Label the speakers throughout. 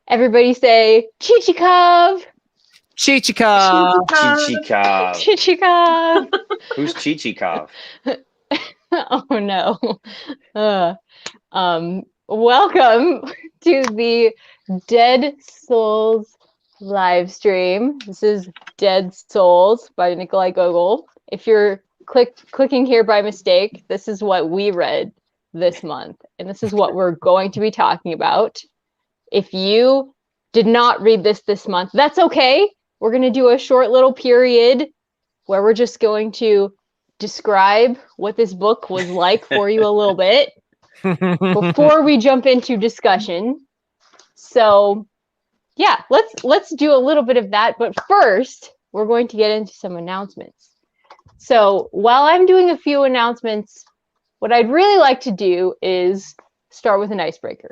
Speaker 1: Everybody say Jichikov.
Speaker 2: Jichikov.
Speaker 3: Jichikov.
Speaker 1: Jichikov.
Speaker 3: Who's Jichikov?
Speaker 1: Oh no. Welcome to the Dead Souls live stream. This is Dead Souls by Nikolai Gogol. If you're clicking here by mistake, this is what we read this month, and this is what we're going to be talking about. If you did not read this month, that's okay. We're going to do a short little period where we're just going to describe what this book was like for you a little bit before we jump into discussion. So yeah, let's do a little bit of that. But first, we're going to get into some announcements. So while I'm doing a few announcements, what I'd really like to do is start with an icebreaker.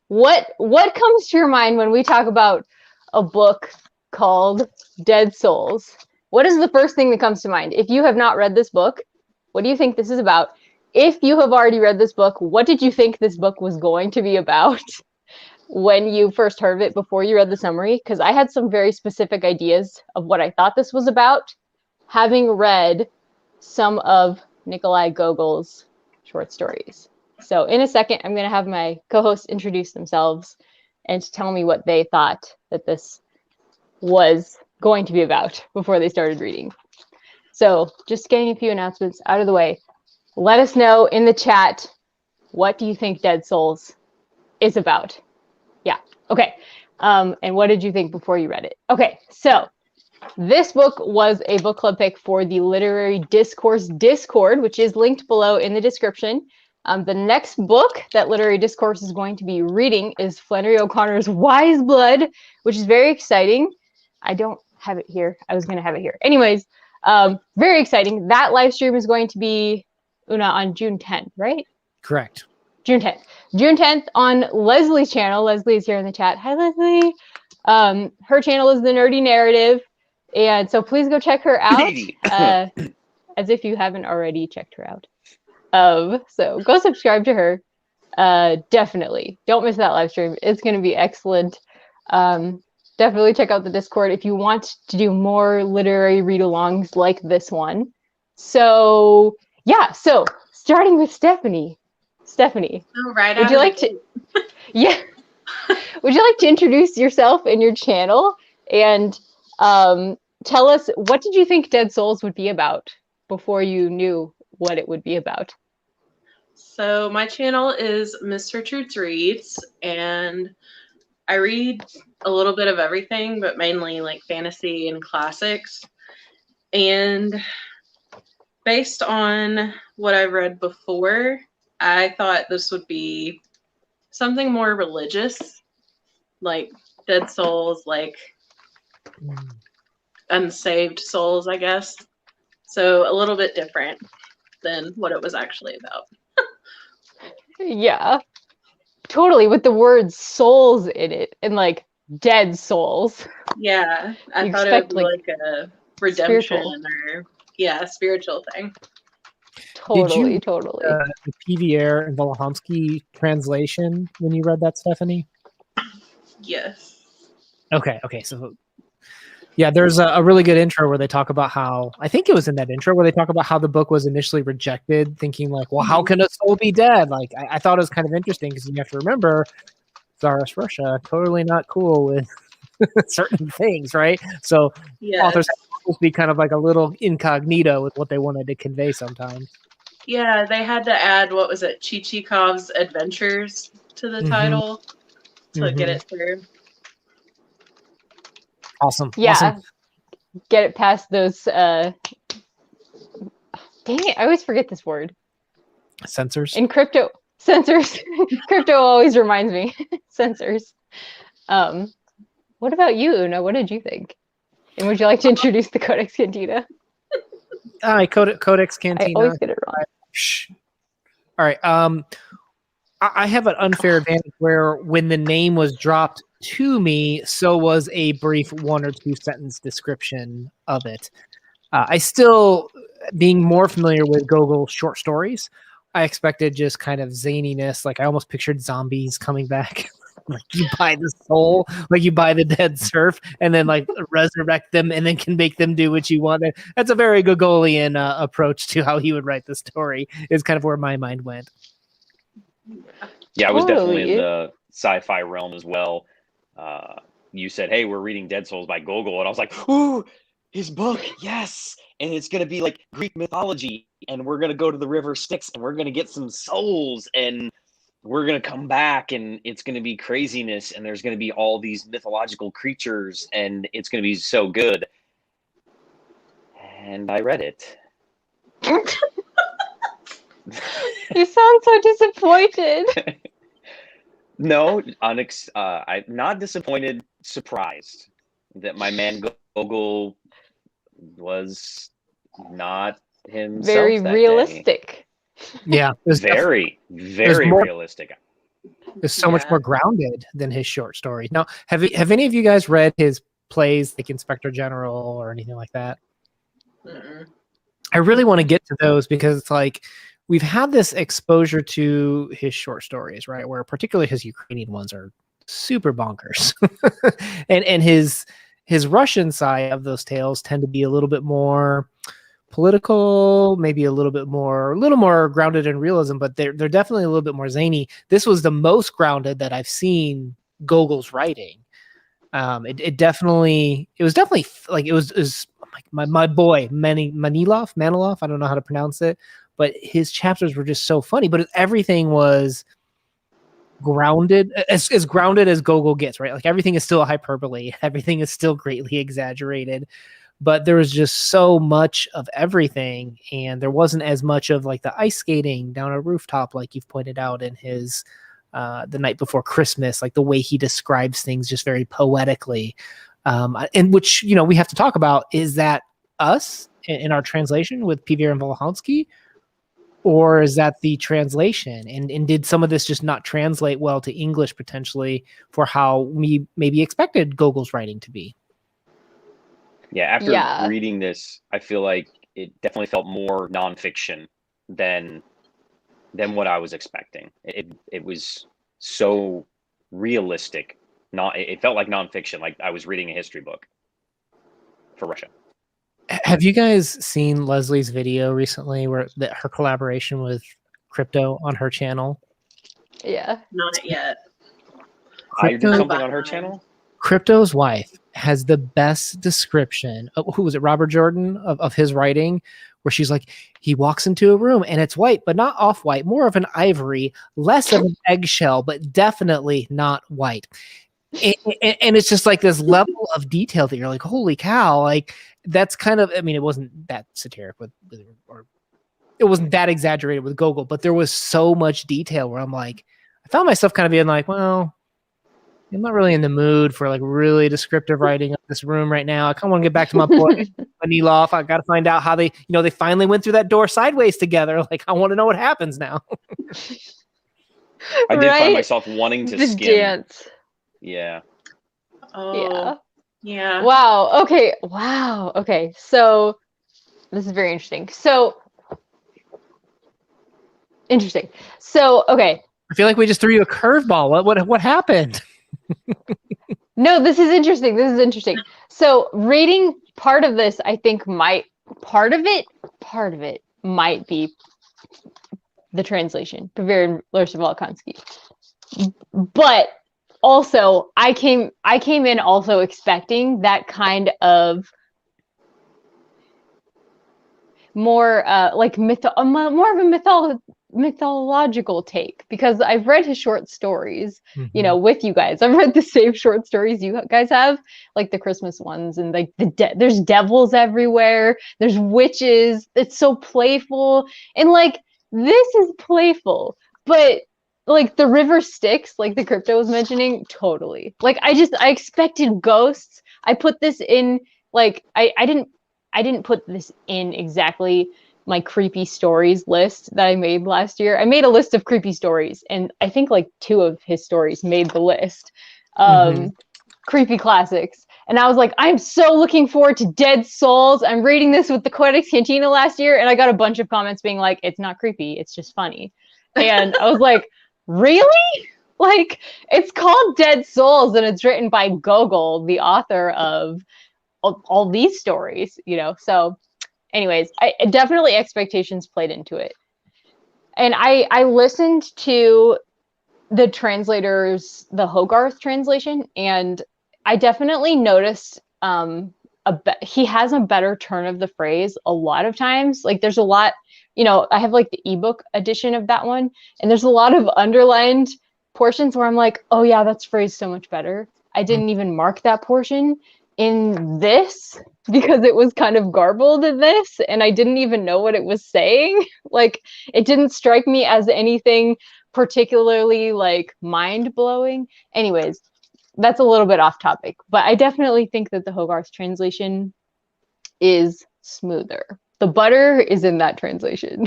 Speaker 1: What comes to your mind when we talk about a book called Dead Souls? What is the first thing that comes to mind? If you have not read this book, what do you think this is about? If you have already read this book, what did you think this book was going to be about when you first heard of it before you read the summary? Because I had some very specific ideas of what I thought this was about, having read some of Nikolai Gogol's short stories. So in a second, I'm going to have my co-hosts introduce themselves and tell me what they thought that this was going to be about before they started reading. So just getting a few announcements out of the way. Let us know in the chat, what do you think Dead Souls is about? Yeah, okay. And what did you think before you read it? Okay, so this book was a book club pick for the Literary Discourse Discord, which is linked below in the description. The next book that Literary Discourse is going to be reading is Flannery O'Connor's Wise Blood, which is very exciting. I don't have it here. I was going to have it here. Anyways, very exciting. That live stream is going to be, Una, on June 10th, right?
Speaker 2: Correct.
Speaker 1: June 10th. June 10th on Leslie's channel. Leslie is here in the chat. Hi, Leslie. Her channel is The Nerdy Narrative. And so please go check her out, as if you haven't already checked her out. So go subscribe to her. Definitely. Don't miss that live stream. It's going to be excellent. Definitely check out the Discord if you want to do more literary read-alongs like this one. So yeah, so starting with Stephanie. Stephanie, would you like to? Yeah. Would you like to introduce yourself and your channel and tell us, what did you think Dead Souls would be about before you knew what it would be about?
Speaker 4: So my channel is Mr. Truths Reads, and I read a little bit of everything, but mainly like fantasy and classics. And based on what I've read before, I thought this would be something more religious, like Dead Souls, like unsaved souls, I guess. So a little bit different than what it was actually about.
Speaker 1: Yeah, totally, with the word souls in it and like dead souls.
Speaker 4: Yeah, I thought it would be like a redemption or spiritual thing.
Speaker 1: Totally,
Speaker 2: Did you
Speaker 1: totally.
Speaker 2: The PVR and Volahomsky translation when you read that, Stephanie?
Speaker 4: Yes.
Speaker 2: Okay, so yeah, there's a really good intro where they talk about how, I think it was in that intro where they talk about how the book was initially rejected, thinking like, well, how can a soul be dead? Like, I thought it was kind of interesting because you have to remember, Tsarist Russia, totally not cool with certain things, right? So authors have to be kind of like a little incognito with what they wanted to convey sometimes.
Speaker 4: Yeah, they had to add, what was it, Jichikov's Adventures to the title to get it through.
Speaker 2: Awesome.
Speaker 1: Yeah.
Speaker 2: Awesome.
Speaker 1: Get it past those dang it, I always forget this word.
Speaker 2: Censors.
Speaker 1: In crypto, censors. Crypto always reminds me. Censors. What about you, Una? What did you think? And would you like to introduce the Codex Cantina?
Speaker 2: Hi, Codex Cantina.
Speaker 1: I always get it wrong.
Speaker 2: All right. I have an unfair advantage where when the name was dropped to me, so was a brief 1 or 2 sentence description of it. I still, being more familiar with Gogol's short stories, I expected just kind of zaniness. Like I almost pictured zombies coming back. Like you buy the soul, like you buy the dead serf, and then like resurrect them, and then can make them do what you want. That's a very Gogolian approach to how he would write the story. Is kind of where my mind went.
Speaker 3: Yeah, I was definitely in
Speaker 1: Totally.
Speaker 3: the sci-fi realm as well. You said, "Hey, we're reading Dead Souls by Gogol," and I was like, "Ooh, his book, yes!" And it's gonna be like Greek mythology, and we're gonna go to the River Styx, and we're gonna get some souls, and we're gonna come back, and it's gonna be craziness, and there's gonna be all these mythological creatures, and it's gonna be so good. And I read it.
Speaker 1: You sound so disappointed.
Speaker 3: No, I'm not disappointed, surprised that my man Gogol was not himself
Speaker 1: Very
Speaker 3: that
Speaker 1: realistic.
Speaker 2: Yeah,
Speaker 3: day. Very
Speaker 2: more-
Speaker 3: realistic.
Speaker 2: It's so much more grounded than his short stories. Now, have any of you guys read his plays, like Inspector General or anything like that?
Speaker 4: Mm-mm.
Speaker 2: I really want to get to those because it's like we've had this exposure to his short stories, right? Where particularly his Ukrainian ones are super bonkers, and his Russian side of those tales tend to be a little bit more political, maybe a little more grounded in realism, but they're definitely a little bit more zany. This was the most grounded that I've seen Gogol's writing. It was definitely like it was like my boy Manilov. I don't know how to pronounce it, but his chapters were just so funny. But everything was grounded, as grounded as Gogol gets, right? Like everything is still a hyperbole, everything is still greatly exaggerated. But there was just so much of everything, and there wasn't as much of like the ice skating down a rooftop, like you've pointed out in his The Night Before Christmas, like the way he describes things just very poetically. And which, we have to talk about, is that us in our translation with Pivier and Volhansky, or is that the translation? And did some of this just not translate well to English potentially for how we maybe expected Gogol's writing to be?
Speaker 3: Yeah, after reading this, I feel like it definitely felt more nonfiction than what I was expecting. It was so realistic. It felt like nonfiction, like I was reading a history book for Russia.
Speaker 2: Have you guys seen Leslie's video recently where her collaboration with Crypto on her channel?
Speaker 1: Yeah.
Speaker 4: Not yet.
Speaker 3: I did something on her channel?
Speaker 2: Crypto's wife has the best description of, who was it, Robert Jordan, of his writing, where she's like, he walks into a room and it's white, but not off-white, more of an ivory, less of an eggshell, but definitely not white. And it's just like this level of detail that you're like, holy cow, like that's kind of, I mean, it wasn't that satiric or it wasn't that exaggerated with Gogol, but there was so much detail where I'm like, I found myself kind of being like, well, I'm not really in the mood for like really descriptive writing of this room right now. I kind of want to get back to my boy Manilov. I got to find out how they finally went through that door sideways together. Like, I want to know what happens now.
Speaker 3: I did find myself wanting to skim.
Speaker 1: Dance.
Speaker 3: Yeah.
Speaker 4: Oh. Yeah.
Speaker 1: Wow. Okay. Wow. Okay. So this is very interesting. Okay.
Speaker 2: I feel like we just threw you a curveball. What happened?
Speaker 1: No, this is interesting. So reading part of this, I think part of it might be the translation, Pivier and Volhansky. But also, I came in also expecting that kind of more like more of a mythological take, because I've read his short stories, with you guys. I've read the same short stories you guys have, like the Christmas ones, and like there's devils everywhere, there's witches. It's so playful, and like this is playful, but like the River Styx, like the Crypto was mentioning, totally. Like I expected ghosts. I put this in like I didn't put this in exactly my creepy stories list that I made last year. I made a list of creepy stories, and I think like 2 of his stories made the list. Creepy classics. And I was like, I'm so looking forward to Dead Souls. I'm reading this with the Codex Cantina last year, and I got a bunch of comments being like, it's not creepy, it's just funny. And I was like, really? Like, it's called Dead Souls, and it's written by Gogol, the author of all these stories, you know? So anyways, definitely expectations played into it. And I listened to the translators, the Hogarth translation, and I definitely noticed he has a better turn of the phrase a lot of times. Like there's a lot, you know, I have like the ebook edition of that one, and there's a lot of underlined portions where I'm like, oh yeah, that's phrased so much better. I didn't even mark that portion in this because it was kind of garbled in this, and I didn't even know what it was saying. Like it didn't strike me as anything particularly like mind-blowing. Anyways, that's a little bit off topic, but I definitely think that the Hogarth translation is smoother. The butter is in that translation.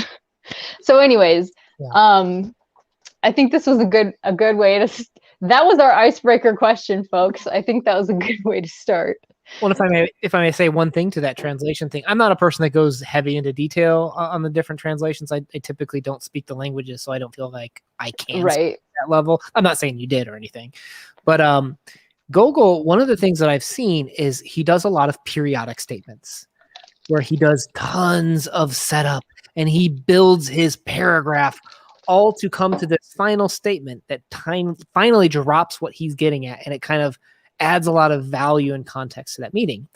Speaker 1: So anyways, I think this was a good way to that was our icebreaker question, folks. I think that was a good way to start.
Speaker 2: Well, if I may say one thing to that translation thing, I'm not a person that goes heavy into detail on the different translations. I typically don't speak the languages, so I don't feel like I can speak at that level. I'm not saying you did or anything, but Gogol, one of the things that I've seen is he does a lot of periodic statements where he does tons of setup and he builds his paragraph all to come to this final statement that finally drops what he's getting at, and it kind of adds a lot of value and context to that meeting.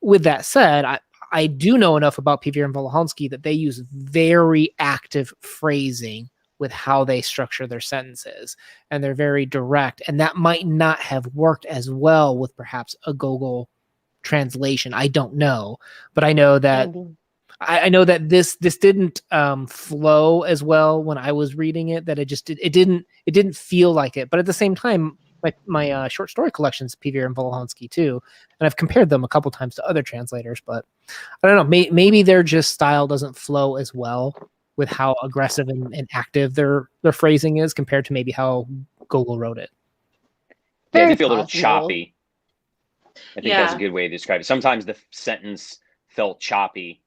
Speaker 2: With that said, I do know enough about Peter and Volhonsky that they use very active phrasing with how they structure their sentences, and they're very direct, and that might not have worked as well with perhaps a Gogol translation. I don't know, but I know that I know that this didn't flow as well when I was reading it. That it didn't feel like it. But at the same time, my short story collection's Peter and Volhonsky too, and I've compared them a couple times to other translators. But I don't know. Maybe their just style doesn't flow as well with how aggressive and active their phrasing is compared to maybe how Gogol wrote it.
Speaker 3: Yeah, they feel a little choppy. I think that's a good way to describe it. Sometimes the sentence felt choppy.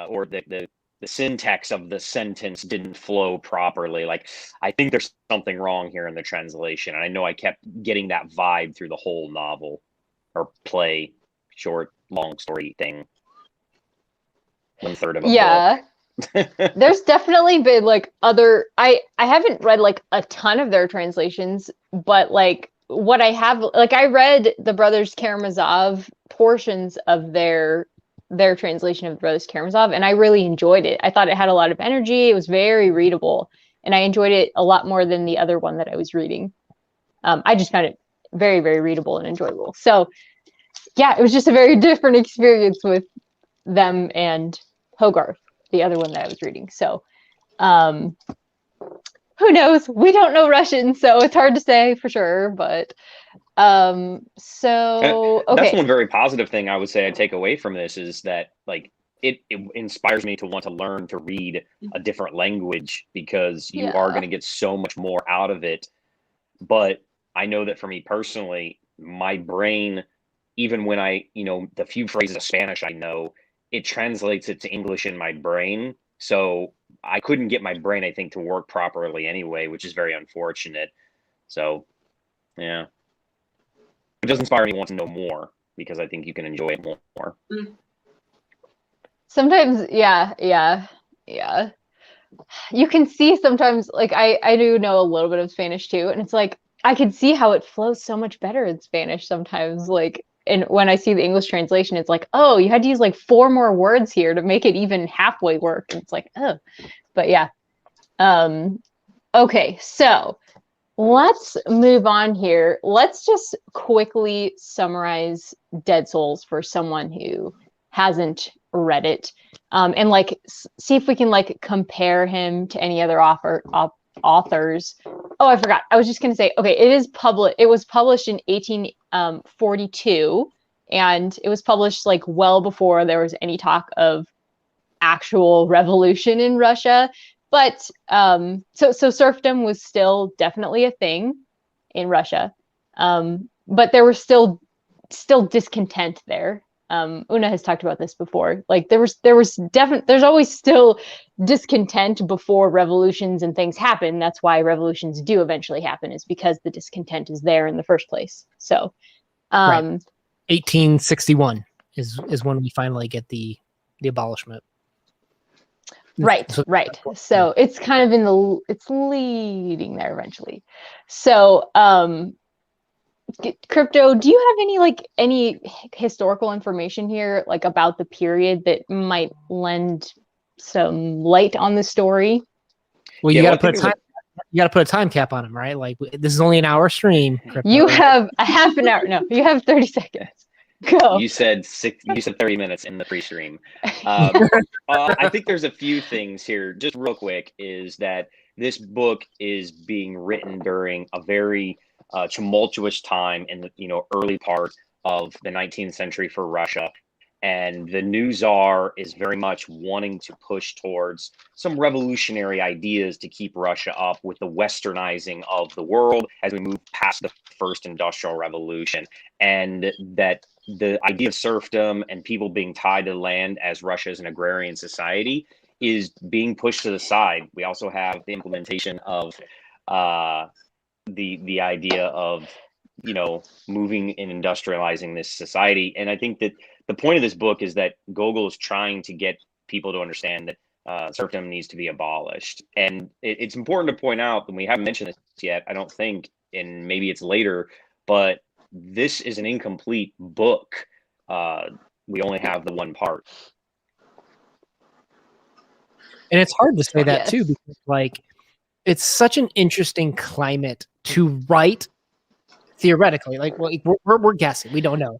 Speaker 3: Or the syntax of the sentence didn't flow properly. Like, I think there's something wrong here in the translation. And I know I kept getting that vibe through the whole novel or play, short, long story thing. 1/3 of a book.
Speaker 1: There's definitely been like other, I haven't read like a ton of their translations, but like what I have, like I read the Brothers Karamazov portions of their translation of Brothers Karamazov, and I really enjoyed it. I thought it had a lot of energy. It was very readable, and I enjoyed it a lot more than the other one that I was reading. I just found it very, very readable and enjoyable. So yeah, it was just a very different experience with them and Hogarth, the other one that I was reading. So who knows? We don't know Russian, so it's hard to say for sure, but so okay.
Speaker 3: That's one very positive thing I would say I take away from this is that like it inspires me to want to learn to read a different language because you are going to get so much more out of it. But I know that for me personally, my brain, even when I, the few phrases of Spanish I know, it translates it to English in my brain. So I couldn't get my brain, I think, to work properly anyway, which is very unfortunate. So, yeah. It does inspire me to want to know more because I think you can enjoy it more.
Speaker 1: Sometimes, yeah. You can see sometimes, like I do know a little bit of Spanish too, and it's like I can see how it flows so much better in Spanish sometimes. Like, and when I see the English translation, it's like, oh, you had to use like 4 more words here to make it even halfway work. And it's like, oh, but yeah. Okay, so let's move on here. Let's just quickly summarize Dead Souls for someone who hasn't read it, and like see if we can like compare him to any other authors. Oh, I forgot. I was just gonna say, okay, it was published in 1842, and it was published like well before there was any talk of actual revolution in Russia. But so serfdom was still definitely a thing in Russia, but there were still still discontent there. Una has talked about this before. Like there's always still discontent before revolutions and things happen. That's why revolutions do eventually happen, is because the discontent is there in the first place. So,
Speaker 2: Right. 1861 is when we finally get the abolishment.
Speaker 1: Right. So it's kind of it's leading there eventually. So, Crypto, do you have any historical information here, like about the period that might lend some light on the story?
Speaker 2: Well, you got to put a time cap on him, right? Like, this is only an hour stream. Crypto.
Speaker 1: You have a half an hour. No, you have 30 seconds. Go.
Speaker 3: You said 30 minutes in the pre-stream. I think there's a few things here. Just real quick, is that this book is being written during a very tumultuous time in the early part of the 19th century for Russia, and the new czar is very much wanting to push towards some revolutionary ideas to keep Russia up with the westernizing of the world as we move past the first industrial revolution, and that the idea of serfdom and people being tied to land as Russia is an agrarian society is being pushed to the side. We also have the implementation of the idea of moving and industrializing this society. And I think that the point of this book is that Gogol is trying to get people to understand that serfdom needs to be abolished. And it's important to point out, and we haven't mentioned this yet, I don't think, and maybe it's later, but this is an incomplete book. We only have the one part.
Speaker 2: And it's hard to say that too, because it's such an interesting climate to write theoretically. We're guessing, we don't know.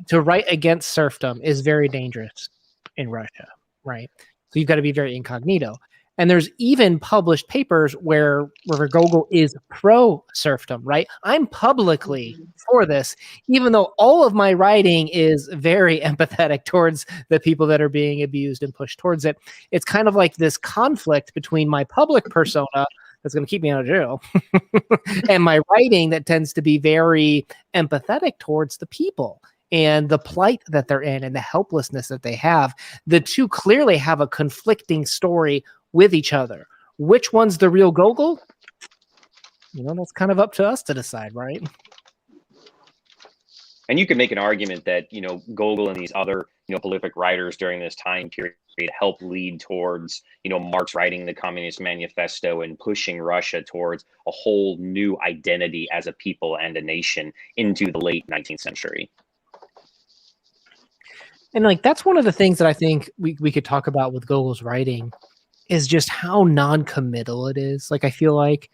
Speaker 2: To write against serfdom is very dangerous in Russia, right? So you've got to be very incognito. And there's even published papers where Gogol is pro-serfdom, right? I'm publicly for this, even though all of my writing is very empathetic towards the people that are being abused and pushed towards it. It's kind of like this conflict between my public persona that's going to keep me out of jail and my writing that tends to be very empathetic towards the people and the plight that they're in and the helplessness that they have. The two clearly have a conflicting story with each other. Which one's the real Gogol? That's kind of up to us to decide, right?
Speaker 3: And you can make an argument that, Gogol and these other, prolific writers during this time period helped lead towards, Marx writing the Communist Manifesto and pushing Russia towards a whole new identity as a people and a nation into the late 19th century.
Speaker 2: And that's one of the things that I think we could talk about with Gogol's writing, is just how non-committal it is. I feel like,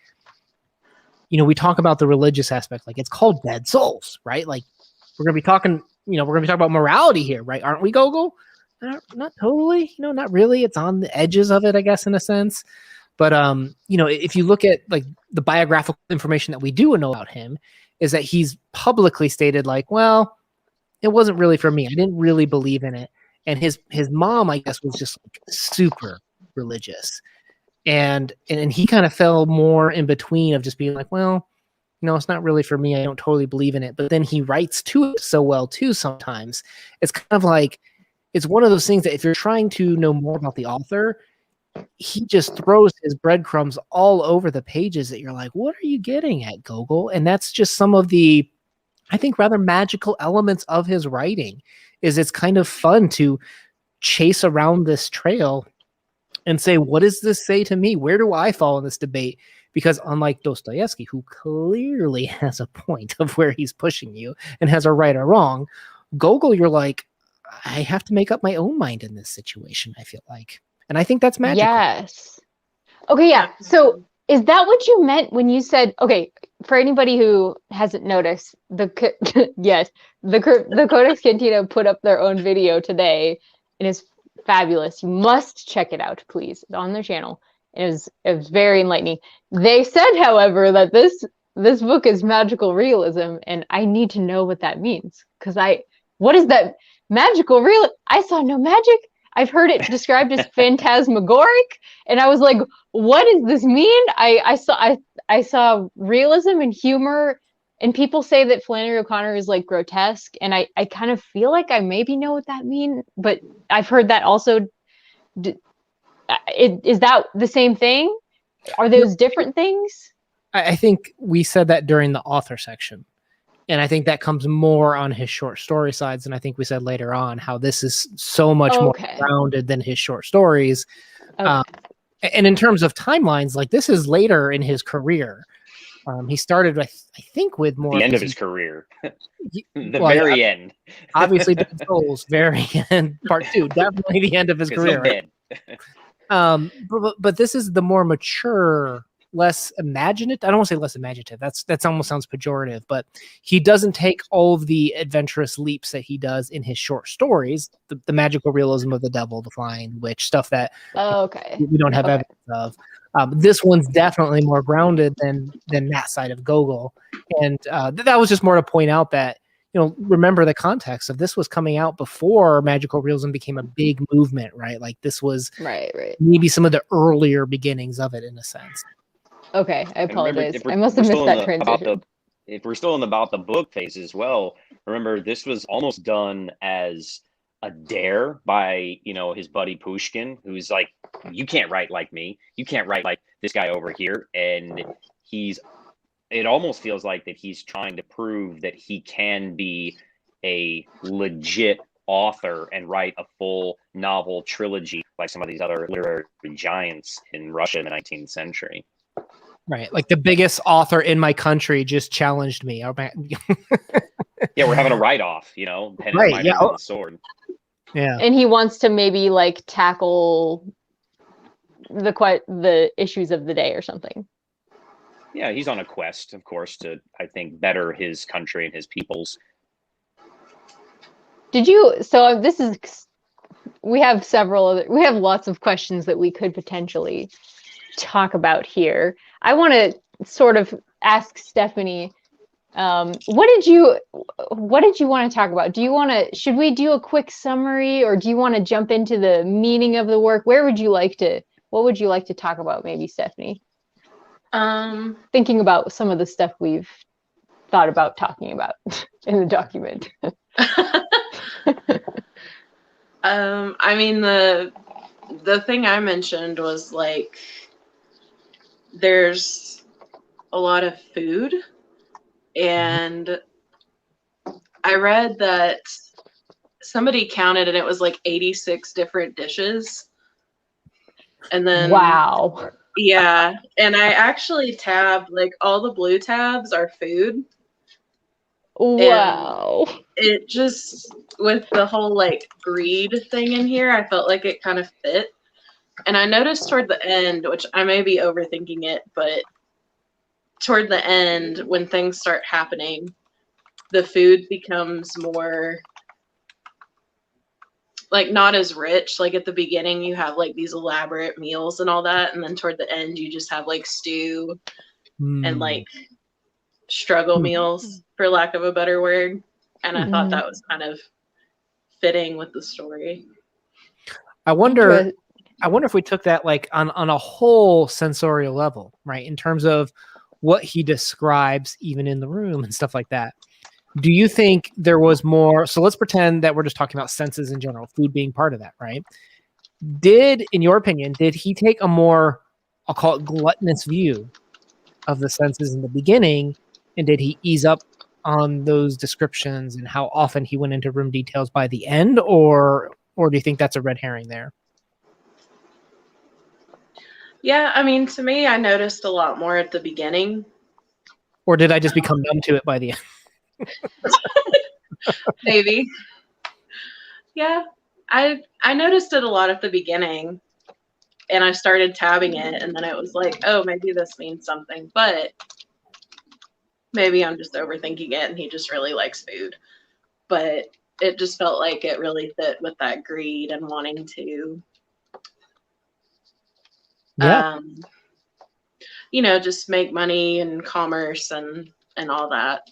Speaker 2: we talk about the religious aspect, it's called Dead Souls, right? We're going to be talking, about morality here, right? Aren't we, Gogol? Not totally, not really. It's on the edges of it, I guess, in a sense. But, if you look at the biographical information that we do know about him, is that he's publicly stated well, it wasn't really for me. I didn't really believe in it. And his mom, I guess, was just super religious. And he kind of fell more in between of just being it's not really for me. I don't totally believe in it. But then he writes to it so well too sometimes. It's kind of it's one of those things that if you're trying to know more about the author, he just throws his breadcrumbs all over the pages that you're what are you getting at, Gogol? And that's just some of the, I think, rather magical elements of his writing. Is it's kind of fun to chase around this trail and say, what does this say to me? Where do I fall in this debate? Because unlike Dostoevsky, who clearly has a point of where he's pushing you and has a right or wrong, Gogol, you're I have to make up my own mind in this situation, I feel like. And I think that's magical. Yes.
Speaker 1: Okay, yeah. So is that what you meant when you said, okay, for anybody who hasn't noticed, the Codex Cantina put up their own video today, and it's fabulous. You must check it out, please. It's on their channel. It was very enlightening. They said, however, that this book is magical realism, and I need to know what that means. What is that magical real? I saw no magic. I've heard it described as phantasmagoric, and I was what does this mean? I saw realism and humor and people say that Flannery O'Connor is like grotesque, and I kind of feel like I maybe know what that means, but I've heard that also. Is that the same thing? Are those different things?
Speaker 2: I think we said that during the author section. And I think that comes more on his short story sides. And I think we said later on how this is so much more grounded than his short stories. And in terms of timelines, like this is later in his career. He started, I think, with more...
Speaker 3: The end of his carear. Very end.
Speaker 2: Obviously, Dead Souls, very end. Part 2, definitely the end of his career. Right? But this is the more mature, less imaginative. I don't want to say less imaginative. That almost sounds pejorative, but he doesn't take all of the adventurous leaps that he does in his short stories, the magical realism of the devil, the flying witch, stuff that we don't have evidence of. This one's definitely more grounded than that side of Gogol. And that was just more to point out that, remember the context of this was coming out before magical realism became a big movement, right? Like this was maybe some of the earlier beginnings of it in a sense.
Speaker 1: Okay, I apologize. I must have missed that transition.
Speaker 3: If we're still in about the book phase as well, remember this was almost done as a dare by, his buddy Pushkin, who's like, you can't write like me. You can't write like this guy over here. And it almost feels like that he's trying to prove that he can be a legit author and write a full novel trilogy like some of these other literary giants in Russia in the 19th century.
Speaker 2: Right. Like the biggest author in my country just challenged me.
Speaker 3: Yeah, we're having a write-off, pen and the sword.
Speaker 2: Yeah.
Speaker 1: And he wants to maybe like tackle the issues of the day or something.
Speaker 3: Yeah, he's on a quest, of course, to, I think, better his country and his peoples.
Speaker 1: We have lots of questions that we could potentially talk about here. I want to sort of ask Stephanie, what did you want to talk about? Should we do a quick summary, or do you want to jump into the meaning of the work? What would you like to talk about, maybe, Stephanie? Thinking about some of the stuff we've thought about talking about in the document.
Speaker 4: I mean, the thing I mentioned was like, there's a lot of food, and I read that somebody counted and it was like 86 different dishes. And then
Speaker 1: wow.
Speaker 4: Yeah, and I actually tabbed, like, all the blue tabs are food.
Speaker 1: Wow.
Speaker 4: And it just, with the whole, like, greed thing in here, I felt like it kind of fit. And I noticed toward the end, which I may be overthinking it, but toward the end, when things start happening, the food becomes more... like not as rich. Like at the beginning you have like these elaborate meals and all that, and then toward the end you just have like stew and like struggle meals, for lack of a better word. And I thought that was kind of fitting with the story.
Speaker 2: I wonder if we took that like on a whole sensorial level, right? In terms of what he describes even in the room and stuff like that. Do you think there was more? So let's pretend that we're just talking about senses in general, food being part of that, right? In your opinion, did he take a more, I'll call it gluttonous view of the senses in the beginning? And did he ease up on those descriptions and how often he went into room details by the end? Or do you think that's a red herring there?
Speaker 4: Yeah, I mean, to me, I noticed a lot more at the beginning.
Speaker 2: Or did I just become numb to it by the end?
Speaker 4: Maybe. Yeah, I noticed it a lot at the beginning, and I started tabbing it, and then it was like, oh, maybe this means something, but maybe I'm just overthinking it and he just really likes food. But it just felt like it really fit with that greed and wanting to just make money and commerce and all that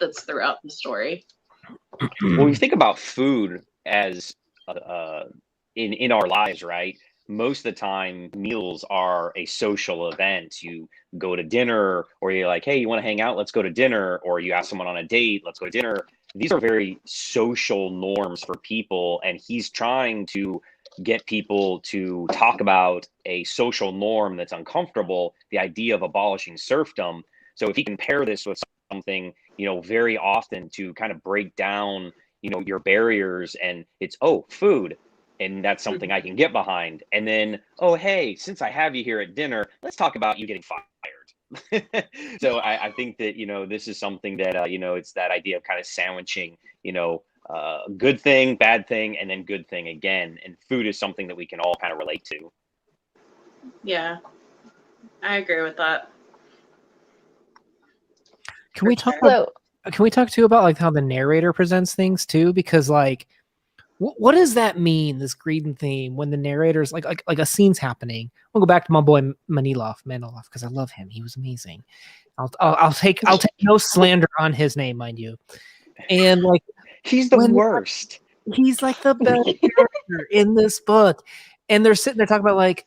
Speaker 4: that's throughout the story.
Speaker 3: When we think about food as in our lives, right? most of the time meals are a social event. You go to dinner, or you're like, hey, you want to hang out? Let's go to dinner. Or you ask someone on a date, let's go to dinner. These are very social norms for people. And he's trying to get people to talk about a social norm that's uncomfortable, the idea of abolishing serfdom. So if he can pair this with something, very often to kind of break down, your barriers, and it's, oh, food. And that's something I can get behind. And then, oh, hey, since I have you here at dinner, let's talk about you getting fired. So I think that, this is something that, it's that idea of kind of sandwiching, good thing, bad thing, and then good thing again. And food is something that we can all kind of relate to.
Speaker 4: Yeah, I agree with that.
Speaker 2: Can we talk too about like how the narrator presents things too? Because like, what does that mean? This greed theme when the narrator's like a scene's happening. We'll go back to my boy Manilov, because I love him. He was amazing. I'll take no slander on his name, mind you. And like,
Speaker 3: he's the worst.
Speaker 2: He's like the best character in this book, and they're sitting there talking about like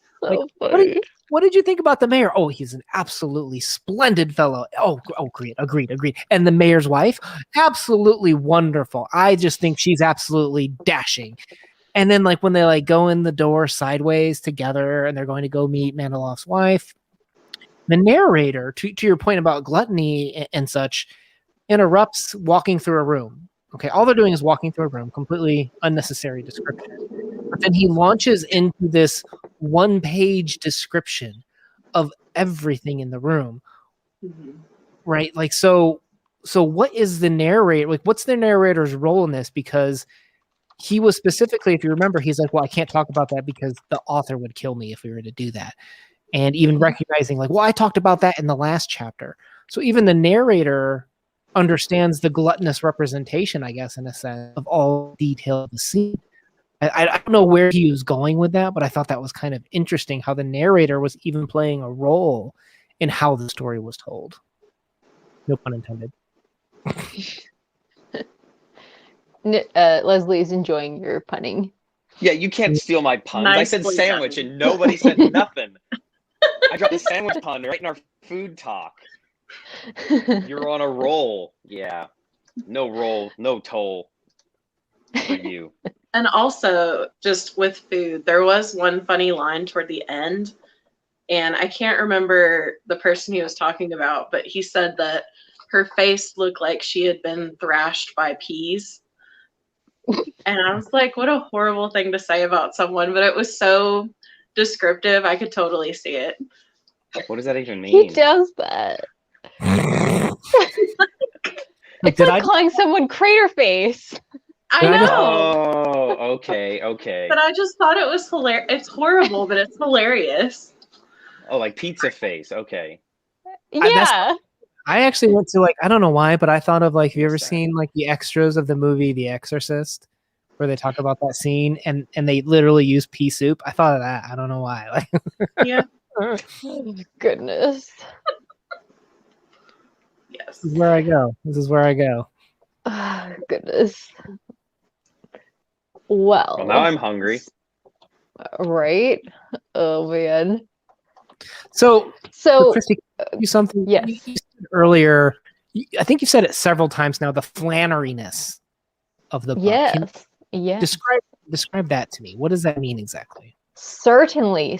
Speaker 2: what did you think about the mayor? Oh, he's an absolutely splendid fellow. Oh, agreed. And the mayor's wife, absolutely wonderful. I just think she's absolutely dashing. And then like when they like go in the door sideways together and they're going to go meet Manilov's wife, the narrator, to your point about gluttony and such, interrupts walking through a room. Okay, all they're doing is walking through a room, completely unnecessary description. But then he launches into this one-page description of everything in the room, right? Like, so what is the narrator? Like, what's the narrator's role in this? Because he was specifically, if you remember, he's like, well, I can't talk about that because the author would kill me if we were to do that. And even recognizing like, well, I talked about that in the last chapter. So even the narrator understands the gluttonous representation, I guess, in a sense, of all detail of the scene. I don't know where he was going with that, but I thought that was kind of interesting how the narrator was even playing a role in how the story was told. No pun intended.
Speaker 1: Leslie is enjoying your punning.
Speaker 3: Yeah, you can't steal my puns.
Speaker 4: Nicely
Speaker 3: I said sandwich
Speaker 4: done.
Speaker 3: and nobody said nothing. I dropped a sandwich pun right in our food talk. You're on a roll. Yeah. No roll, no toll for you.
Speaker 4: And also, just with food, there was one funny line toward the end, and I can't remember the person he was talking about, but he said that her face looked like she had been thrashed by peas. And I was like, what a horrible thing to say about someone, but it was so descriptive. I could totally see it.
Speaker 3: What does that even mean?
Speaker 1: He does that. It's like calling someone crater face.
Speaker 4: I know.
Speaker 3: Oh, okay.
Speaker 4: But I just thought it was hilarious. It's horrible, but it's hilarious.
Speaker 3: Oh, like pizza face. Okay.
Speaker 1: Yeah.
Speaker 2: I actually went to like, I don't know why, but I thought of like, have you ever seen like the extras of the movie The Exorcist, where they talk about that scene and they literally use pea soup? I thought of that. I don't know why. Like,
Speaker 4: Yeah.
Speaker 1: Oh, goodness.
Speaker 4: Yes.
Speaker 2: This is where I go.
Speaker 1: Oh, goodness. Well,
Speaker 3: Well, now I'm hungry.
Speaker 1: Right? Oh man.
Speaker 2: So Christy, you something?
Speaker 1: Yes.
Speaker 2: You said earlier. I think you've said it several times now. The Flanneryness of the book.
Speaker 1: Yes. Yeah.
Speaker 2: Describe that to me. What does that mean exactly?
Speaker 1: Certainly.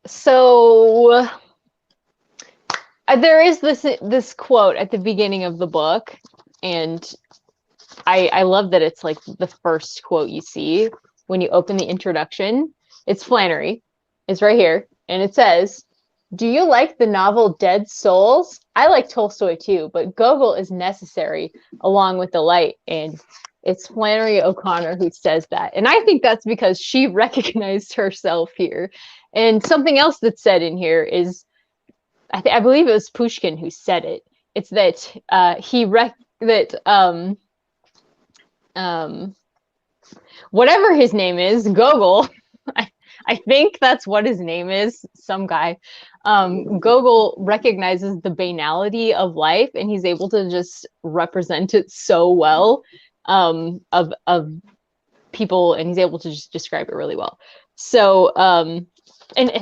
Speaker 1: So there is this quote at the beginning of the book, and I love that it's like the first quote you see when you open the introduction. It's Flannery. It's right here, and it says, "Do you like the novel Dead Souls? I like Tolstoy too, but Gogol is necessary along with the light." And it's Flannery O'Connor who says that. And I think that's because she recognized herself here. And something else that's said in here is, I believe it was Pushkin who said it. It's that whatever his name is, Gogol, I think that's what his name is, some guy. Gogol recognizes the banality of life, and he's able to just represent it so well, of people, and he's able to just describe it really well. So, and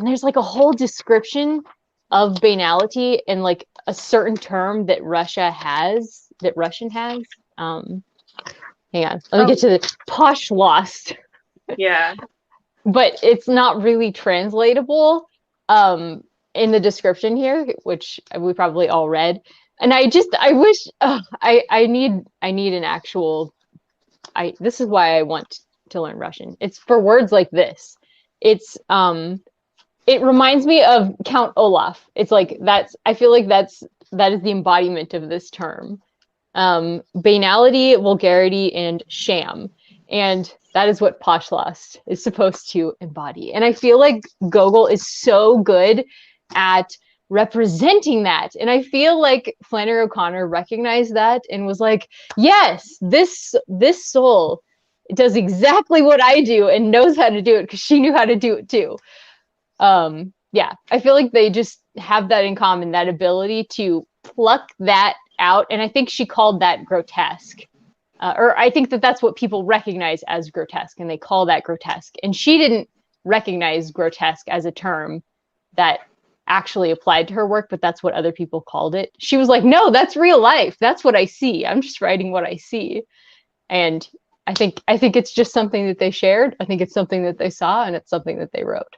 Speaker 1: there's like a whole description of banality and like a certain term that Russian has. Hang on, let me get to the posh lost.
Speaker 4: Yeah.
Speaker 1: But it's not really translatable in the description here, which we probably all read. And I wish I need an actual. This is why I want to learn Russian. It's for words like this. It's it reminds me of Count Olaf. It's like I feel like that is the embodiment of this term. Banality, vulgarity, and sham. And that is what Poshlost is supposed to embody. And I feel like Gogol is so good at representing that. And I feel like Flannery O'Connor recognized that and was like, yes, this soul does exactly what I do and knows how to do it because she knew how to do it too. Yeah, I feel like they just have that in common, that ability to pluck that out. And I think she called that grotesque. Or I think that's what people recognize as grotesque, and they call that grotesque. And she didn't recognize grotesque as a term that actually applied to her work, but that's what other people called it. She was like, no, that's real life. That's what I see. I'm just writing what I see. And I think it's just something that they shared. I think it's something that they saw, and it's something that they wrote.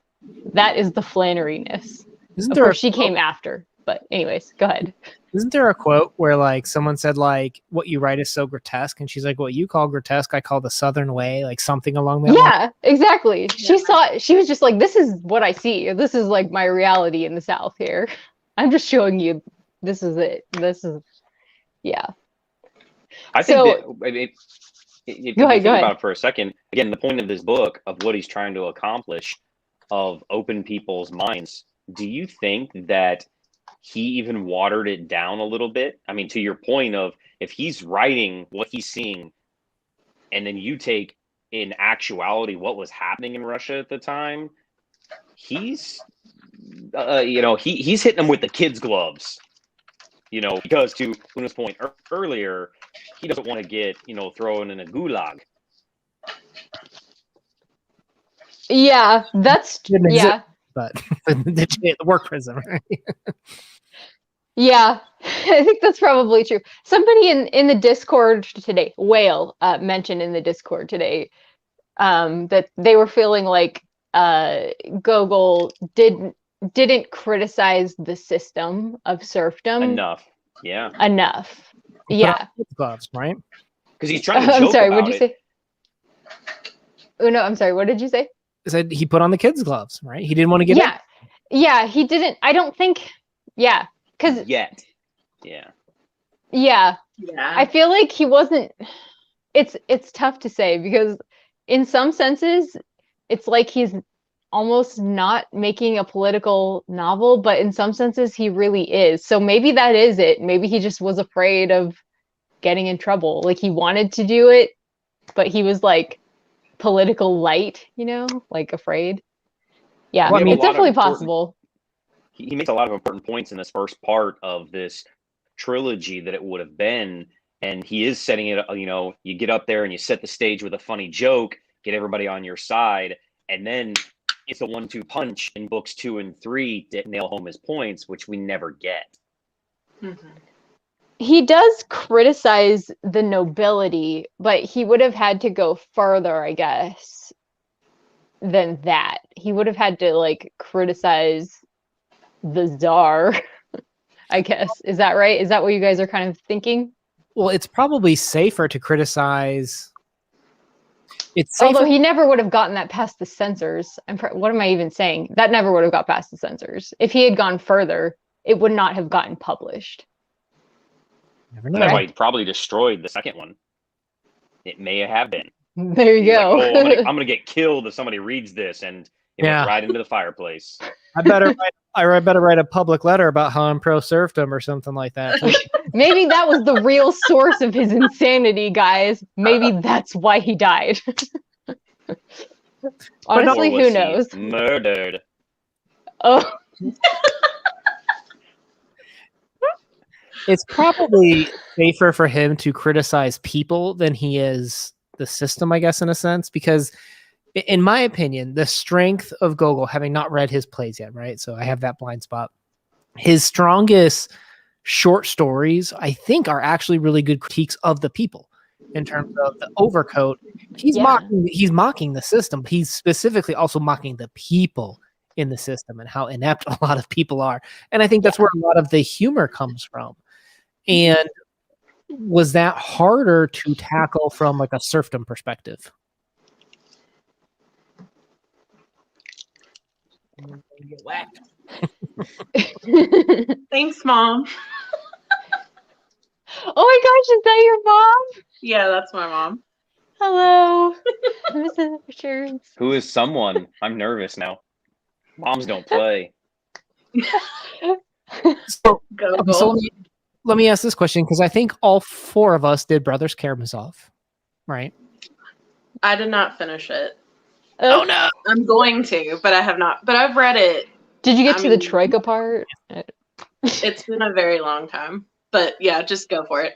Speaker 1: That is the Flannery-ness. Of course, she came after. But anyways, go ahead.
Speaker 2: Isn't there a quote where like someone said like what you write is so grotesque, and she's like, what you call grotesque I call the Southern way, like something along that line?
Speaker 1: Yeah, exactly. Yeah. She was just like, this is what I see. This is like my reality in the South here. I'm just showing you this is it. This is yeah.
Speaker 3: I think that if you think
Speaker 1: ahead.
Speaker 3: about it for a second, again, the point of this book of what he's trying to accomplish of open people's minds, do you think that he even watered it down a little bit? I mean, to your point of if he's writing what he's seeing, and then you take in actuality what was happening in Russia at the time, he's, he's hitting them with the kids' gloves, because to Una's point earlier, he doesn't want to get, thrown in a gulag.
Speaker 1: Yeah, that's yeah.
Speaker 2: But the work prison, right?
Speaker 1: Yeah, I think that's probably true. Somebody in the Discord today, Whale, mentioned in the Discord today that they were feeling like Gogol didn't criticize the system of serfdom
Speaker 3: enough. Yeah.
Speaker 1: Enough. Yeah.
Speaker 2: Gloves, right?
Speaker 3: Because he's trying to joke
Speaker 1: I'm sorry.
Speaker 3: about
Speaker 1: What did you say? Oh no, I'm sorry. What did you say?
Speaker 2: I said he put on the kids' gloves, right? He didn't want to get in.
Speaker 1: Yeah, he didn't. I don't think. Yeah, because
Speaker 3: yet.
Speaker 1: Yeah. I feel like he wasn't. It's tough to say because in some senses, it's like he's almost not making a political novel, but in some senses, he really is. So maybe that is it. Maybe he just was afraid of getting in trouble. Like he wanted to do it, but he was like political light, like afraid. Yeah, well, it's definitely possible.
Speaker 3: He makes a lot of important points in this first part of this trilogy that it would have been, and he is setting it, you get up there and you set the stage with a funny joke, get everybody on your side, and then it's a 1-2 punch in books 2 and 3 to nail home his points, which we never get.
Speaker 1: Mm-hmm. He does criticize the nobility, but he would have had to go further, I guess, than that. He would have had to criticize the Tsar, I guess. Is that right? Is that what you guys are kind of thinking?
Speaker 2: Well, it's probably safer to criticize. It's safer.
Speaker 1: Although he never would have gotten that past the censors. What am I even saying? That never would have got past the censors. If he had gone further, it would not have gotten published.
Speaker 2: Never know.
Speaker 3: That's why he probably destroyed the second one. It may have been.
Speaker 1: There you go.
Speaker 3: Like, I'm gonna get killed if somebody reads this, and it went right into the fireplace.
Speaker 2: I better write a public letter about how I'm pro serfdom or something like that.
Speaker 1: Maybe that was the real source of his insanity, guys. Maybe that's why he died. Honestly, who knows?
Speaker 3: Murdered.
Speaker 1: Oh.
Speaker 2: It's probably safer for him to criticize people than he is the system, I guess, in a sense, because in my opinion, the strength of Gogol, having not read his plays yet, right? So I have that blind spot. His strongest short stories, I think, are actually really good critiques of the people. In terms of the overcoat, he's mocking the system. He's specifically also mocking the people in the system and how inept a lot of people are. And I think that's where a lot of the humor comes from. And was that harder to tackle from like a serfdom perspective? Get whacked.
Speaker 4: Thanks, Mom.
Speaker 1: Oh my gosh, is that your mom?
Speaker 4: Yeah, that's my mom.
Speaker 1: Hello. Mrs. Richards.
Speaker 3: Who is someone? I'm nervous now. Moms don't play.
Speaker 2: So,
Speaker 4: Go.
Speaker 2: so let me ask this question, because I think all four of us did Brothers Karamazov, right?
Speaker 4: I did not finish it.
Speaker 1: Oh
Speaker 2: no.
Speaker 4: I'm going to, but I have not. But I've read it.
Speaker 1: Did you get to the troika part?
Speaker 4: It's been a very long time. But yeah, just go for it.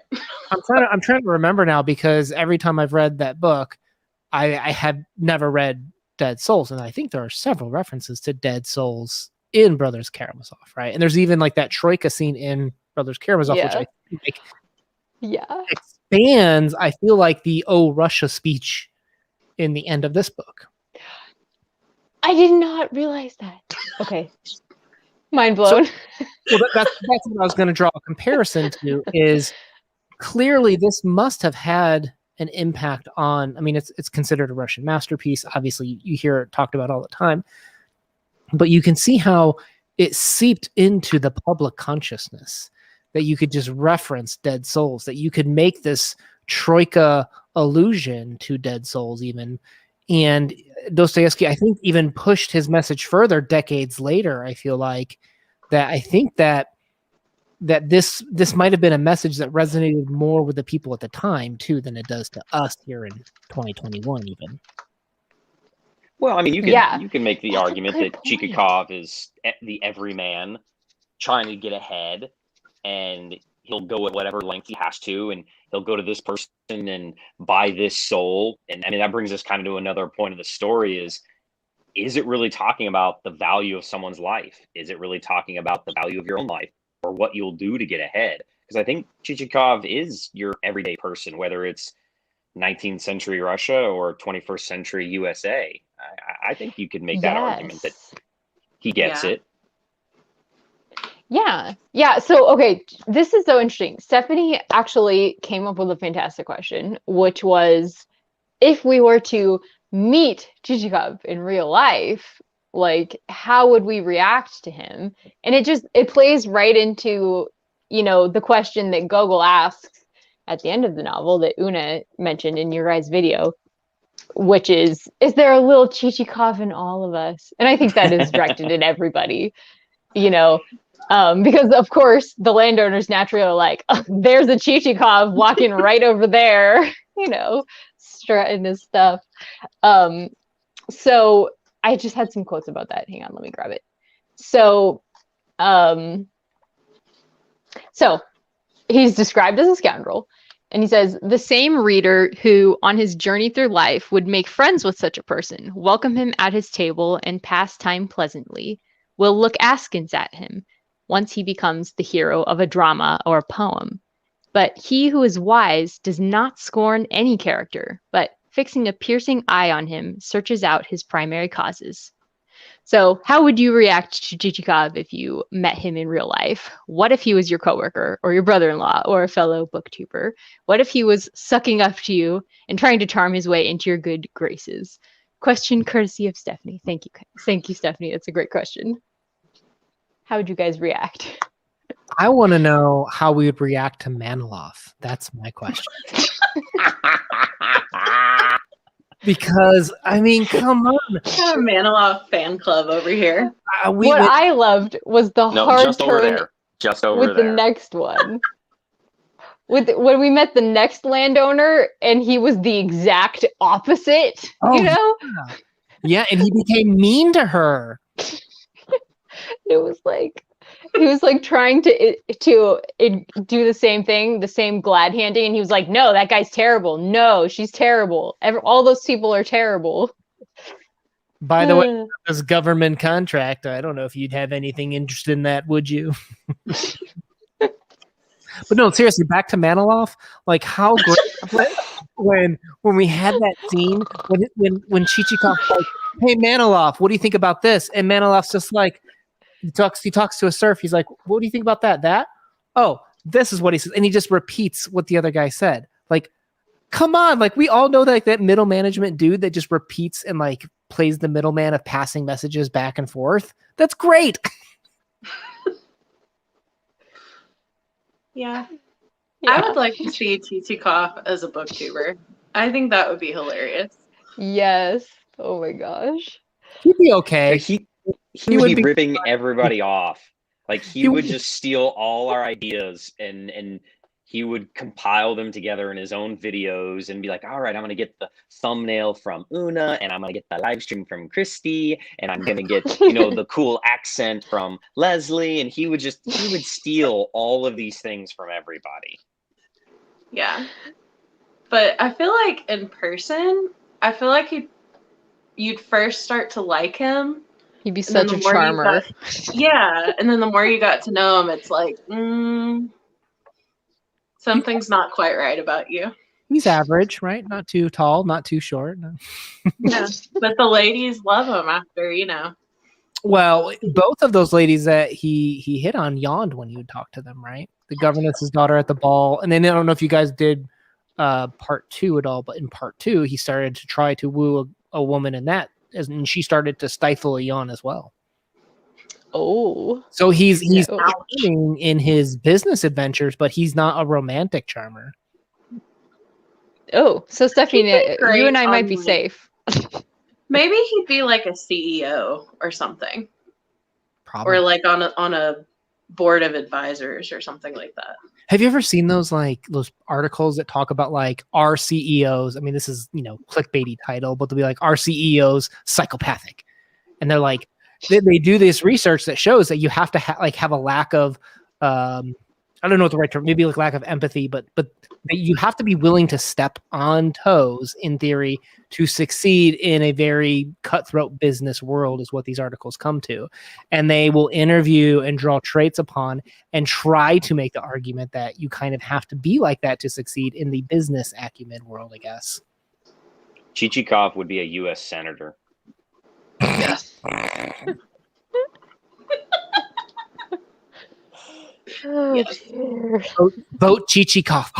Speaker 2: I'm trying to remember now, because every time I've read that book, I have never read Dead Souls, and I think there are several references to Dead Souls in Brothers Karamazov, right? And there's even like that troika scene in Brothers Karamazov, which I think expands, I feel like, the "Oh Russia" speech in the end of this book.
Speaker 1: I did not realize that. Okay. Mind blown.
Speaker 2: Well, that's what I was going to draw a comparison to, is clearly this must have had an impact on, I mean, it's considered a Russian masterpiece. Obviously, you hear it talked about all the time. But you can see how it seeped into the public consciousness, that you could just reference Dead Souls, that you could make this troika allusion to Dead Souls even. And Dostoevsky, I think, even pushed his message further decades later. I feel like that this might have been a message that resonated more with the people at the time too than it does to us here in 2021 even.
Speaker 3: Well, I mean, you can make the argument that Jichikov is the everyman trying to get ahead, and he'll go at whatever length he has to, and he'll go to this person and buy this soul. And I mean, that brings us kind of to another point of the story is it really talking about the value of someone's life? Is it really talking about the value of your own life, or what you'll do to get ahead? Because I think Jichikov is your everyday person, whether it's 19th century Russia or 21st century USA. I think you could make that argument that he gets it.
Speaker 1: Yeah. So, okay, this is so interesting. Stephanie actually came up with a fantastic question, which was, if we were to meet Jichikov in real life, like, how would we react to him? And it plays right into, the question that Gogol asks at the end of the novel that Una mentioned in your guys' video, which is there a little Jichikov in all of us? And I think that is directed at everybody, because of course the landowners naturally are like, oh, there's a Jichikov walking right over there, strutting his stuff. So I just had some quotes about that. Hang on, let me grab it. So he's described as a scoundrel. And he says, the same reader who, on his journey through life, would make friends with such a person, welcome him at his table, and pass time pleasantly, will look askance at him once he becomes the hero of a drama or a poem. But he who is wise does not scorn any character, but fixing a piercing eye on him, searches out his primary causes. So how would you react to Jichikov if you met him in real life? What if he was your coworker or your brother-in-law or a fellow booktuber? What if he was sucking up to you and trying to charm his way into your good graces? Question courtesy of Stephanie. Thank you, Stephanie. That's a great question. How would you guys react?
Speaker 2: I want to know how we would react to Maniloff. That's my question. Because, I mean, come on.
Speaker 4: Got a Maniloff fan club over here.
Speaker 1: I loved was the hard
Speaker 3: just over
Speaker 1: turn
Speaker 3: there. Just over
Speaker 1: with
Speaker 3: there.
Speaker 1: the next one. When we met the next landowner and he was the exact opposite,
Speaker 2: Yeah, and he became mean to her.
Speaker 1: It was like he was like trying to do the same thing, the same glad handing, and he was like, no, that guy's terrible. No, she's terrible. All those people are terrible.
Speaker 2: By the way, this government contract, I don't know if you'd have anything interested in that, would you? But no, seriously, back to Maniloff. Like, how great when we had that scene when Chichikov like, hey Maniloff, what do you think about this? And Maniloff's just like he talks to a serf. He's like, what do you think about that? That? Oh, this is what he says, and he just repeats what the other guy said. Like, come on, like we all know that middle management dude that just repeats and like plays the middleman of passing messages back and forth. That's great.
Speaker 4: Yeah. I would like to see Jichikov as a booktuber. I think that would be hilarious.
Speaker 1: Yes. Oh my gosh.
Speaker 2: He'd be okay.
Speaker 3: He would be ripping everybody off. Like he would just steal all our ideas and he would compile them together in his own videos and be like, all right, I'm going to get the thumbnail from Una and I'm going to get the live stream from Christy and I'm going to get, the cool accent from Leslie. And he would steal all of these things from everybody.
Speaker 4: Yeah. But I feel like in person, I feel like you'd first start to like him.
Speaker 1: He'd be such a charmer.
Speaker 4: And then the more you got to know him, it's like, something's not quite right about you.
Speaker 2: He's average, right? Not too tall, not too short. No.
Speaker 4: Yeah, but the ladies love him after,
Speaker 2: Well, both of those ladies that he hit on yawned when he would talk to them, right? The governess's daughter at the ball. And then I don't know if you guys did part 2 at all, but in part 2, he started to try to woo a woman in that, and she started to stifle a yawn as well.
Speaker 1: Oh,
Speaker 2: so he's charming in his business adventures, but he's not a romantic charmer.
Speaker 1: Oh, so Stephanie, you and I might be safe.
Speaker 4: Maybe he'd be like a CEO or something,
Speaker 2: Probably.
Speaker 4: or like on a board of advisors or something like that.
Speaker 2: Have you ever seen those articles that talk about like our CEOs? I mean, this is clickbaity title, but they'll be like our CEOs psychopathic, and they're like. They do this research that shows that you have to have a lack of I don't know what the right term, maybe like lack of empathy, but you have to be willing to step on toes in theory to succeed in a very cutthroat business world is what these articles come to. And they will interview and draw traits upon and try to make the argument that you kind of have to be like that to succeed in the business acumen world, I guess.
Speaker 3: Jichikov would be a U.S. senator.
Speaker 4: Yes.
Speaker 2: Vote Jichikov.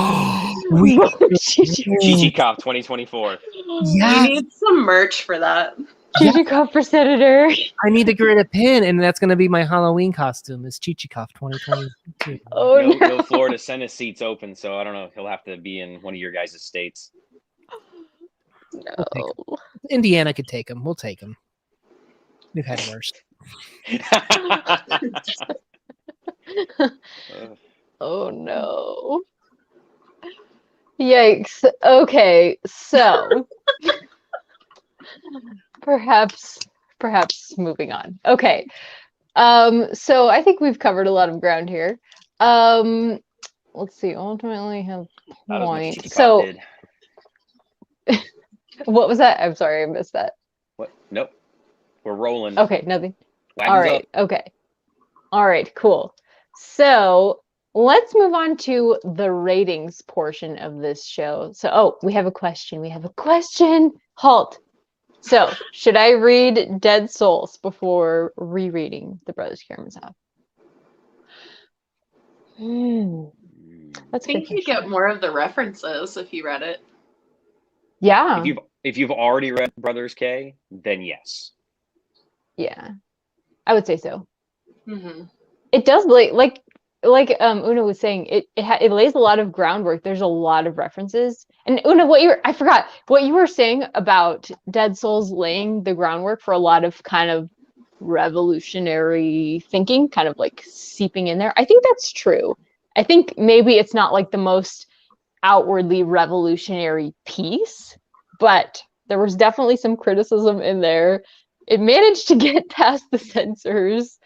Speaker 3: Jichikov 2024.
Speaker 2: Yeah.
Speaker 4: You need some merch for that.
Speaker 1: Jichikov for senator.
Speaker 2: I need to create a pin, and that's going to be my Halloween costume. Is Jichikov 2022?
Speaker 1: Oh
Speaker 3: no Florida Senate seats open, so I don't know. He'll have to be in one of your guys' states.
Speaker 1: No.
Speaker 2: Indiana could take him. We'll take him. We've had worse.
Speaker 1: Oh no. Yikes. Okay, so perhaps moving on. Okay. So I think we've covered a lot of ground here. Let's see, ultimately have point. So what was that? I'm sorry, I missed that.
Speaker 3: What? Nope. We're rolling.
Speaker 1: Okay, nothing.
Speaker 3: Wagons
Speaker 1: all right.
Speaker 3: up.
Speaker 1: Okay. All right, cool. So let's move on to the ratings portion of this show. So, we have a question. Halt. So, should I read Dead Souls before rereading The Brothers Karamazov? That's
Speaker 4: I think you get more of the references if you read it.
Speaker 1: Yeah.
Speaker 3: If you've already read Brothers K, then yes.
Speaker 1: Yeah, I would say so.
Speaker 4: Mm-hmm.
Speaker 1: It does like Una was saying, it lays a lot of groundwork. There's a lot of references. And Una, I forgot what you were saying about Dead Souls laying the groundwork for a lot of kind of revolutionary thinking, kind of like seeping in there. I think that's true. I think maybe it's not like the most outwardly revolutionary piece, but there was definitely some criticism in there. It managed to get past the censors,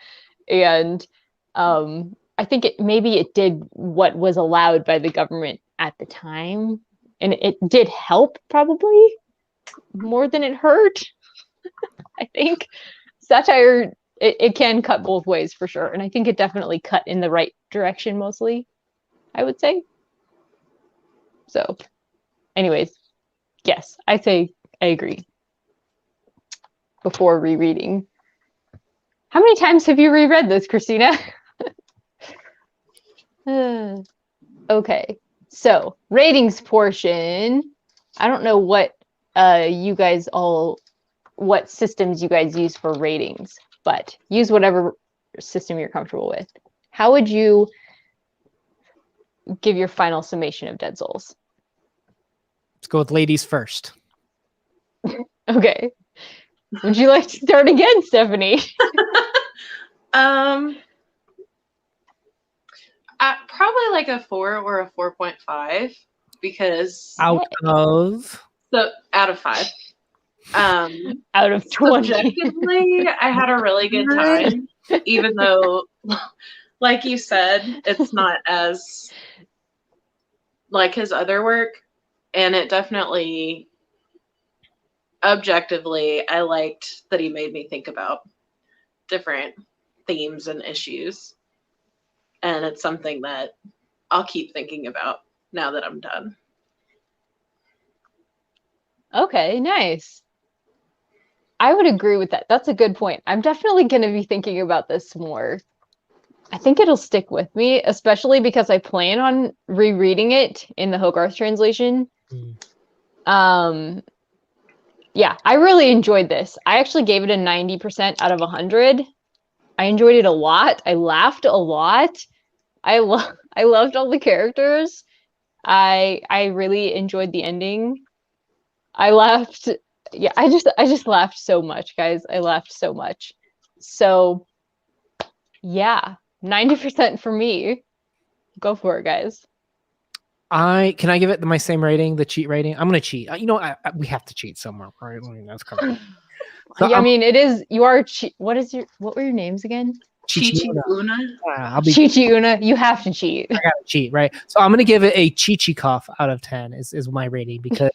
Speaker 1: and I think it did what was allowed by the government at the time, and it did help probably more than it hurt. I think satire, it can cut both ways for sure. And I think it definitely cut in the right direction mostly, I would say. So anyways, yes, I say I agree. Before rereading. How many times have you reread this, Christina? Okay, so ratings portion. I don't know what you guys all, what systems you guys use for ratings, but use whatever system you're comfortable with. How would you give your final summation of Dead Souls?
Speaker 2: Let's go with ladies first.
Speaker 1: Okay. Would you like to start again, Stephanie?
Speaker 4: Probably like a 4 or a 4.5 because
Speaker 2: Out of
Speaker 4: out of 5.
Speaker 1: Out of 20.
Speaker 4: Subjectively, I had a really good time, even though, like you said, it's not as like his other work, and it definitely, objectively, I liked that he made me think about different themes and issues, and it's something that I'll keep thinking about now that I'm done.
Speaker 1: Okay, nice. I would agree with that. That's a good point. I'm definitely going to be thinking about this more. I think it'll stick with me, especially because I plan on rereading it in the Hogarth translation. Yeah, I really enjoyed this. I actually gave it a 90% out of 100. I enjoyed it a lot. I laughed a lot. I loved all the characters. I really enjoyed the ending. I laughed. Yeah, I just laughed so much, guys. I laughed so much. So, yeah, 90% for me. Go for it, guys.
Speaker 2: Can I give it my same rating, the cheat rating? I'm gonna cheat. You know, we have to cheat somewhere, right? I mean, that's kind of. So
Speaker 1: Yeah, I mean, it is. You are. What were your names again?
Speaker 4: Chichi-Una.
Speaker 2: I'll be
Speaker 1: Chichi-Una. You have to cheat.
Speaker 2: I gotta cheat, right? So I'm gonna give it a Jichikov out of 10 is my rating because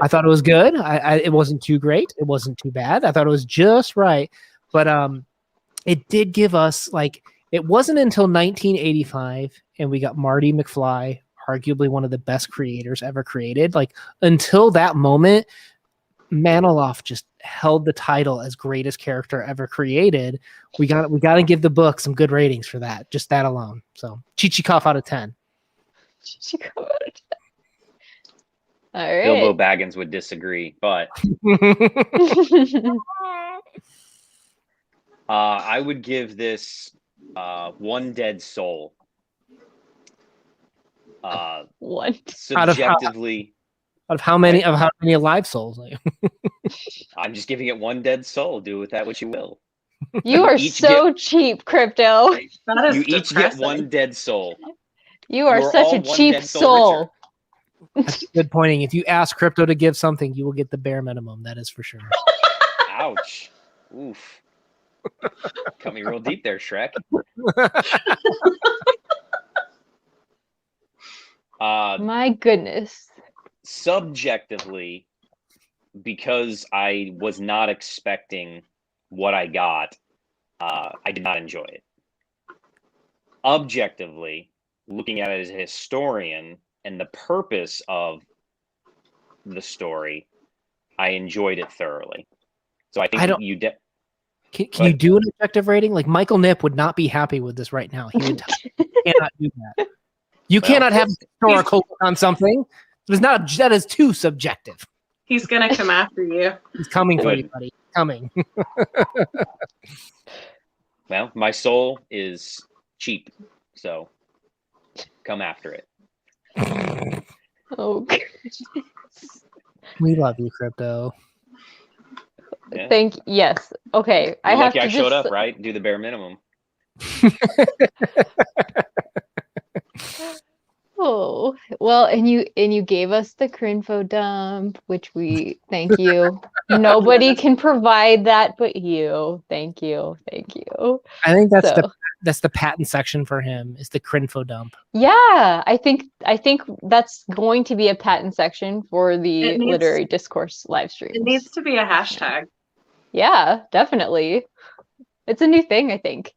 Speaker 2: I thought it was good. It wasn't too great. It wasn't too bad. I thought it was just right. But it did give us like it wasn't until 1985 and we got Marty McFly, arguably one of the best creators ever created. Like until that moment, Maniloff just held the title as greatest character ever created. We got to give the book some good ratings for that. Just that alone. So Jichikov out of 10.
Speaker 1: Jichikov out of 10. All right.
Speaker 3: Bilbo Baggins would disagree, but I would give this one dead soul.
Speaker 1: One.
Speaker 3: Subjectively.
Speaker 2: Out of how many alive souls?
Speaker 3: I'm just giving it one dead soul. Do with that what you will.
Speaker 1: You are so cheap, Crypto.
Speaker 3: You each get one dead soul.
Speaker 1: You are such a cheap soul.
Speaker 2: That's good pointing. If you ask Crypto to give something, you will get the bare minimum. That is for sure.
Speaker 3: Ouch. Oof. Cut me real deep there, Shrek.
Speaker 1: My goodness.
Speaker 3: Subjectively, because I was not expecting what I got, I did not enjoy it. Objectively, looking at it as a historian and the purpose of the story, I enjoyed it thoroughly. So I think Can
Speaker 2: you do an objective rating? Like Michael Knipp would not be happy with this right now. He would cannot do that. You cannot have historical on something. That is too subjective.
Speaker 4: He's gonna come after you.
Speaker 2: He's coming for you, buddy. Coming.
Speaker 3: Well, my soul is cheap, so come after it.
Speaker 1: Oh, goodness.
Speaker 2: We love you, Crypto.
Speaker 3: Yeah.
Speaker 1: Yes. Okay.
Speaker 3: I showed up, right? Do the bare minimum.
Speaker 1: Oh, well, and you gave us the Crinfo dump, which we thank you. Nobody can provide that but you. Thank you. Thank you.
Speaker 2: I think that's the patent section for him is the Crinfo dump.
Speaker 1: Yeah, I think that's going to be a patent section for the literary discourse live stream.
Speaker 4: It needs to be a hashtag.
Speaker 1: Yeah, definitely. It's a new thing, I think.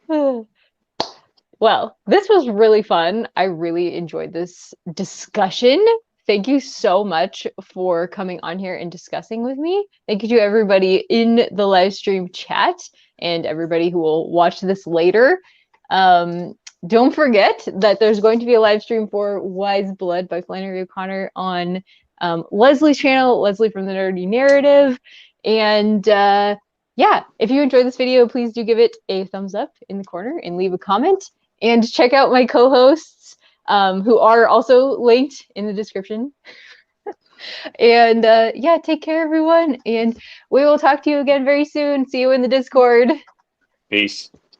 Speaker 1: Well, this was really fun. I really enjoyed this discussion. Thank you so much for coming on here and discussing with me. Thank you to everybody in the live stream chat and everybody who will watch this later. Don't forget that there's going to be a live stream for Wise Blood by Flannery O'Connor on Leslie's channel, Leslie from the Nerdy Narrative. And yeah, if you enjoyed this video, please do give it a thumbs up in the corner and leave a comment. And check out my co-hosts, who are also linked in the description. And yeah, take care, everyone. And we will talk to you again very soon. See you in the Discord.
Speaker 3: Peace.